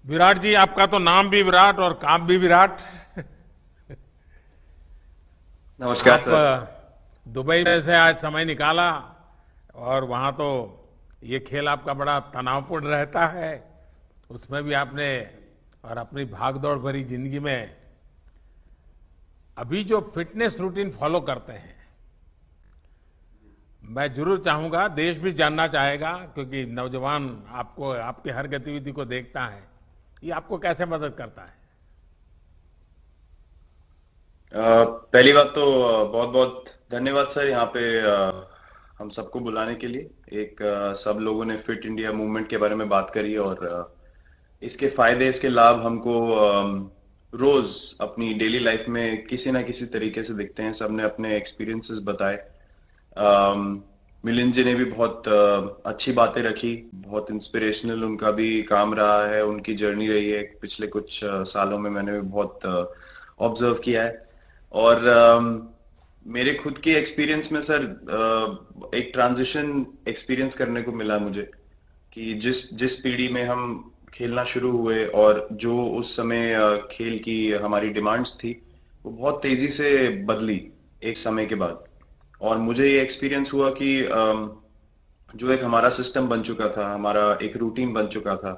विराट जी, आपका तो नाम भी विराट और काम भी विराट। नमस्कार आप सर। दुबई में से आज समय निकाला और वहां तो ये खेल आपका बड़ा तनावपूर्ण रहता है। उसमें भी आपने और अपनी भागदौड़ भरी जिंदगी में अभी जो फिटनेस रूटीन फॉलो करते हैं, मैं जरूर चाहूंगा, देश भी जानना चाहेगा, क्योंकि नौजवान आपको आपकी हर गतिविधि को देखता है, ये आपको कैसे मदद करता है। पहली बात तो बहुत बहुत धन्यवाद सर यहाँ पे हम सबको बुलाने के लिए। एक सब लोगों ने फिट इंडिया मूवमेंट के बारे में बात करी और इसके फायदे इसके लाभ हमको रोज अपनी डेली लाइफ में किसी ना किसी तरीके से दिखते हैं। सबने अपने एक्सपीरियंसेस बताए। मिलिंद जी ने भी बहुत अच्छी बातें रखी। बहुत इंस्पिरेशनल उनका भी काम रहा है, उनकी जर्नी रही है पिछले कुछ सालों में। मैंने भी बहुत ऑब्जर्व किया है। और मेरे खुद के एक्सपीरियंस में सर एक ट्रांजिशन एक्सपीरियंस करने को मिला मुझे कि जिस जिस पीढ़ी में हम खेलना शुरू हुए और जो उस समय खेल की हमारी डिमांड्स थी, वो बहुत तेजी से बदली एक समय के बाद। और मुझे ये एक्सपीरियंस हुआ कि जो एक हमारा सिस्टम बन चुका था, हमारा एक रूटीन बन चुका था,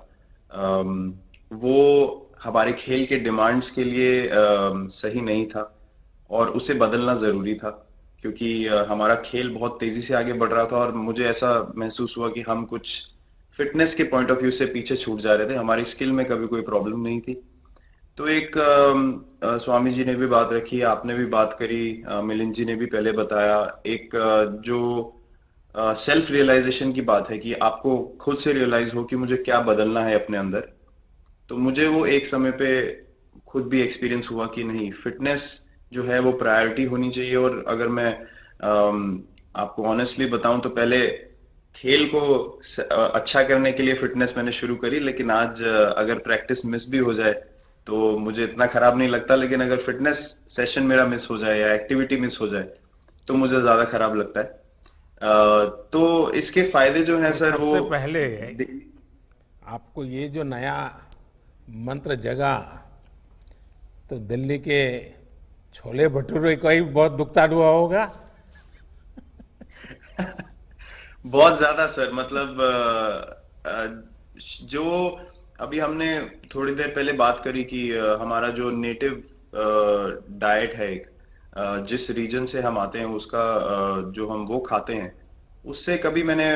वो हमारे खेल के डिमांड्स के लिए सही नहीं था और उसे बदलना जरूरी था। क्योंकि हमारा खेल बहुत तेजी से आगे बढ़ रहा था और मुझे ऐसा महसूस हुआ कि हम कुछ फिटनेस के पॉइंट ऑफ व्यू से पीछे छूट जा रहे थे। हमारी स्किल में कभी कोई प्रॉब्लम नहीं थी। तो एक स्वामी जी ने भी बात रखी, आपने भी बात करी, मिलिंद जी ने भी पहले बताया। एक जो सेल्फ रियलाइजेशन की बात है कि आपको खुद से रियलाइज हो कि मुझे क्या बदलना है अपने अंदर। तो मुझे वो एक समय पे खुद भी एक्सपीरियंस हुआ कि नहीं, फिटनेस जो है वो प्रायोरिटी होनी चाहिए। और अगर मैं आपको ऑनेस्टली बताऊं तो पहले खेल को अच्छा करने के लिए फिटनेस मैंने शुरू करी, लेकिन आज अगर प्रैक्टिस मिस भी हो जाए तो मुझे इतना खराब नहीं लगता। लेकिन अगर फिटनेस सेशन मेरा मिस हो जाए या एक्टिविटी मिस हो जाए तो मुझे ज्यादा खराब लगता है। तो इसके फायदे जो हैं तो सर वो सबसे पहले आपको ये जो नया मंत्र जगा, तो दिल्ली के छोले भटूरे का ही बहुत दुखता हुआ होगा। बहुत ज्यादा सर। मतलब जो अभी हमने थोड़ी देर पहले बात करी कि हमारा जो नेटिव डाइट है, एक जिस रीजन से हम आते हैं उसका जो हम वो खाते हैं, उससे कभी मैंने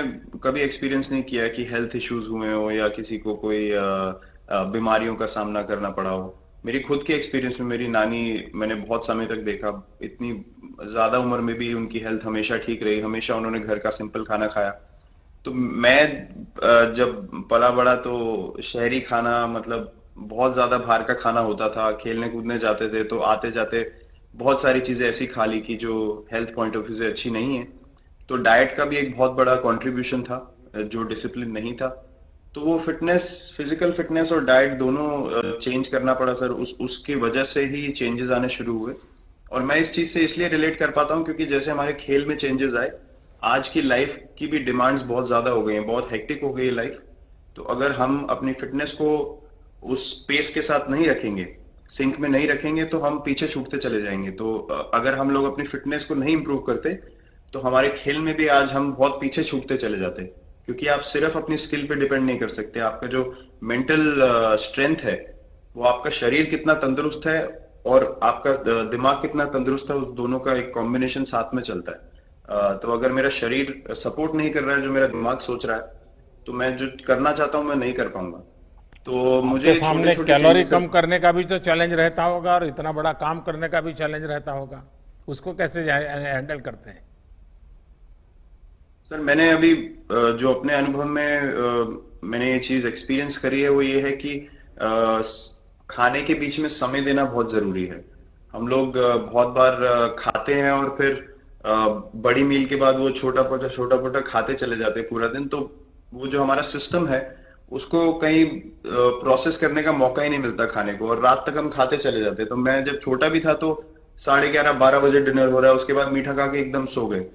कभी एक्सपीरियंस नहीं किया कि हेल्थ इश्यूज हुए हो या किसी को कोई बीमारियों का सामना करना पड़ा हो। मेरी खुद के एक्सपीरियंस में मेरी नानी, मैंने बहुत समय तक देखा, इतनी ज्यादा उम्र में भी उनकी हेल्थ हमेशा ठीक रही। हमेशा उन्होंने घर का सिंपल खाना खाया। तो मैं जब पला बड़ा तो शहरी खाना, मतलब बहुत ज्यादा बाहर का खाना होता था। खेलने कूदने जाते थे तो आते जाते बहुत सारी चीजें ऐसी खा ली कि जो हेल्थ पॉइंट ऑफ व्यू से अच्छी नहीं है। तो डाइट का भी एक बहुत बड़ा कंट्रीब्यूशन था, जो डिसिप्लिन नहीं था। तो वो फिटनेस, फिजिकल फिटनेस और डाइट दोनों चेंज करना पड़ा सर। उसकी वजह से ही चेंजेस आने शुरू हुए। और मैं इस चीज से इसलिए रिलेट कर पाता हूँ क्योंकि जैसे हमारे खेल में चेंजेस आए, आज की लाइफ की भी डिमांड्स बहुत ज्यादा हो गई हैं, बहुत हेक्टिक हो गई है लाइफ। तो अगर हम अपनी फिटनेस को उस पेस के साथ नहीं रखेंगे, सिंक में नहीं रखेंगे, तो हम पीछे छूटते चले जाएंगे। तो अगर हम लोग अपनी फिटनेस को नहीं इंप्रूव करते तो हमारे खेल में भी आज हम बहुत पीछे छूटते चले जाते। क्योंकि आप सिर्फ अपनी स्किल पे डिपेंड नहीं कर सकते। आपका जो मेंटल स्ट्रेंथ है, वो आपका शरीर कितना तंदुरुस्त है और आपका दिमाग कितना तंदुरुस्त है, उस दोनों का एक कॉम्बिनेशन साथ में चलता है। तो अगर मेरा शरीर सपोर्ट नहीं कर रहा है जो मेरा दिमाग सोच रहा है, तो मैं जो करना चाहता हूं मैं नहीं कर पाऊंगा। तो मुझे आपके ये छोटे सामने छोटे कैलोरी चेंजेस। कम करने का भी तो चैलेंज रहता होगा और इतना बड़ा काम करने का भी चैलेंज रहता होगा। उसको कैसे हैंडल करते हैं। सर मैंने अभी जो अपने अनुभव में मैंने ये चीज एक्सपीरियंस करी है वो ये है कि खाने के बीच में समय देना बहुत जरूरी है। हम लोग बहुत बार खाते हैं और फिर बड़ी मील के बाद वो छोटा छोटा खाते चले जाते हैं पूरा दिन। तो वो जो हमारा सिस्टम है, उसको कहीं प्रोसेस करने का मौका ही नहीं मिलता खाने को, और रात तक हम खाते चले जाते हैं। तो मैं जब छोटा भी था तो 11:30 12 बजे डिनर हो रहा है, उसके बाद मीठा खा के एकदम सो गए।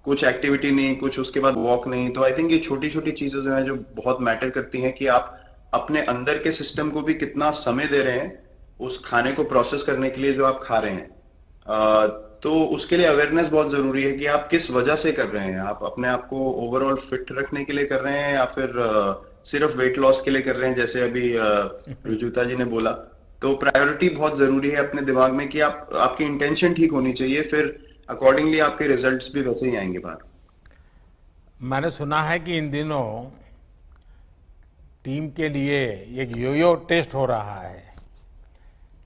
कुछ एक्टिविटी नहीं, कुछ उसके बाद वॉक नहीं। तो आई थिंक ये छोटी छोटी चीजें जो है जो बहुत मैटर करती हैं कि आप अपने अंदर के सिस्टम को भी कितना समय दे रहे हैं उस खाने को प्रोसेस करने के लिए जो आप खा रहे हैं। तो उसके लिए अवेयरनेस बहुत जरूरी है कि आप किस वजह से कर रहे हैं। आप अपने आप को ओवरऑल फिट रखने के लिए कर रहे हैं या फिर सिर्फ वेट लॉस के लिए कर रहे हैं, जैसे अभी रुजुता जी ने बोला। तो प्रायोरिटी बहुत जरूरी है अपने दिमाग में कि आपकी इंटेंशन ठीक होनी चाहिए, फिर अकॉर्डिंगली आपके रिजल्ट्स भी वैसे ही आएंगे बाहर। मैंने सुना है कि इन दिनों टीम के लिए एक योयो टेस्ट हो रहा है।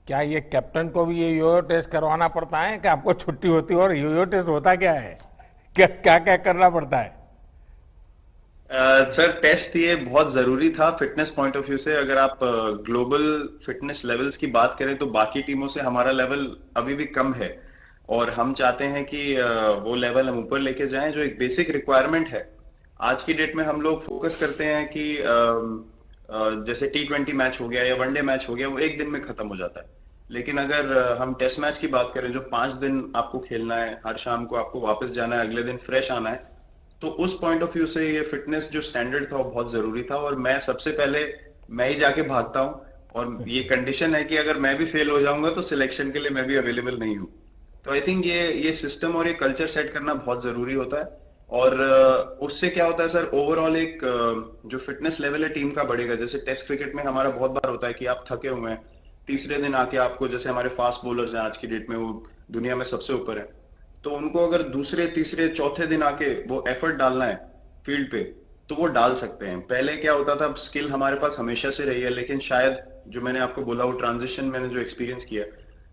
क्या ये कैप्टन को भी ये योयो टेस्ट करवाना पड़ता है कि आपको छुट्टी होती है? और योयो टेस्ट होता क्या है? क्या क्या क्या करना पड़ता है? सर, टेस्ट ये बहुत जरूरी था फिटनेस पॉइंट ऑफ व्यू से। अगर आप ग्लोबल फिटनेस लेवल्स की बात करें तो बाकी टीमों से हमारा लेवल अभी भी कम है, और हम चाहते हैं कि वो लेवल हम ऊपर लेके जाएं। जो एक बेसिक रिक्वायरमेंट है आज की डेट में, हम लोग फोकस करते हैं कि जैसे T20 मैच हो गया या वनडे मैच हो गया, वो एक दिन में खत्म हो जाता है। लेकिन अगर हम टेस्ट मैच की बात करें जो 5 दिन आपको खेलना है, हर शाम को आपको वापस जाना है, अगले दिन फ्रेश आना है, तो उस पॉइंट ऑफ व्यू से ये फिटनेस जो स्टैंडर्ड था वो बहुत जरूरी था। और मैं सबसे पहले मैं ही जाके भागता हूँ, और ये कंडीशन है कि अगर मैं भी फेल हो जाऊंगा तो सिलेक्शन के लिए मैं भी अवेलेबल नहीं हूँ। तो आई थिंक ये सिस्टम और ये कल्चर सेट करना बहुत जरूरी होता है। और उससे क्या होता है सर, ओवरऑल एक जो फिटनेस लेवल है टीम का बढ़ेगा। जैसे टेस्ट क्रिकेट में हमारा बहुत बार होता है कि आप थके हुए हैं, तीसरे दिन आके आपको, जैसे हमारे फास्ट बॉलर्स हैं आज की डेट में, वो दुनिया में सबसे ऊपर है, तो उनको अगर दूसरे तीसरे चौथे दिन आके वो एफर्ट डालना है फील्ड पे, तो वो डाल सकते हैं। पहले क्या होता था, स्किल हमारे पास हमेशा से रही है, लेकिन शायद जो मैंने आपको बोला वो ट्रांजिशन मैंने जो एक्सपीरियंस किया,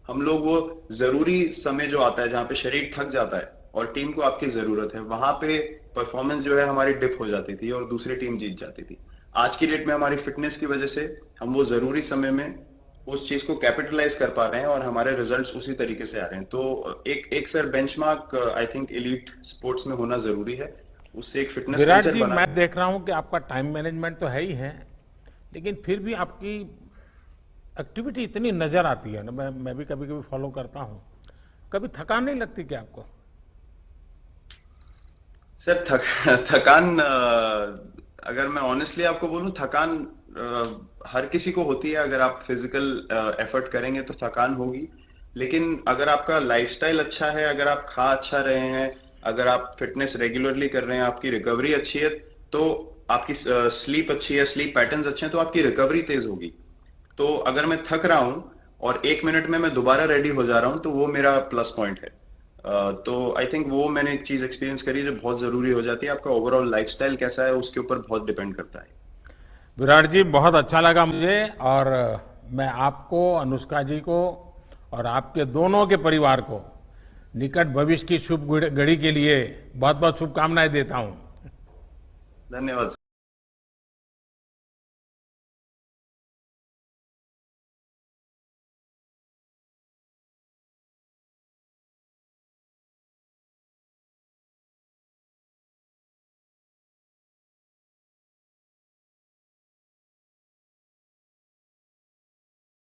हम लोग वो जरूरी समय जो आता है जहां पे शरीर थक जाता है और टीम को आपकी जरूरत है, वहां पे परफॉर्मेंस जो है हमारी डिप हो जाती थी और दूसरी टीम जीत जाती थी। आज की डेट में हमारी फिटनेस की वजह से हम वो जरूरी समय में उस चीज को कैपिटलाइज कर पा रहे हैं और हमारे रिजल्ट्स उसी तरीके से आ रहे हैं। तो एक एक sir benchmark I think elite sports में होना जरूरी है, उससे एक फिटनेस विराट कल्चर जी, बना। मैं देख रहा हूं कि आपका टाइम मैनेजमेंट तो है ही है, लेकिन फिर भी आपकी एक्टिविटी इतनी नजर आती है ना, मैं भी कभी कभी फॉलो करता हूं। कभी थकान नहीं लगती क्या आपको? सर, थकान, अगर मैं ऑनेस्टली आपको बोलूं, थकान हर किसी को होती है। अगर आप फिजिकल एफर्ट करेंगे तो थकान होगी, लेकिन अगर आपका लाइफस्टाइल अच्छा है, अगर आप खा अच्छा रहे हैं, अगर आप फिटनेस रेगुलरली कर रहे हैं, आपकी रिकवरी अच्छी है, तो आपकी स्लीप अच्छी है, स्लीप पैटर्न्स अच्छे हैं, तो आपकी रिकवरी तेज होगी। तो अगर मैं थक रहा हूं और 1 मिनट में मैं दोबारा रेडी हो जा रहा हूं, तो वो मेरा प्लस पॉइंट है। तो आई थिंक वो मैंने एक चीज एक्सपीरियंस करी जो बहुत जरूरी हो जाती है। आपका ओवरऑल लाइफस्टाइल कैसा है उसके ऊपर बहुत डिपेंड करता है। विराट जी, बहुत अच्छा लगा मुझे, और मैं आपको, अनुष्का जी को और आपके दोनों के परिवार को निकट भविष्य की शुभ घड़ी के लिए बहुत बहुत शुभकामनाएं देता हूं। धन्यवाद।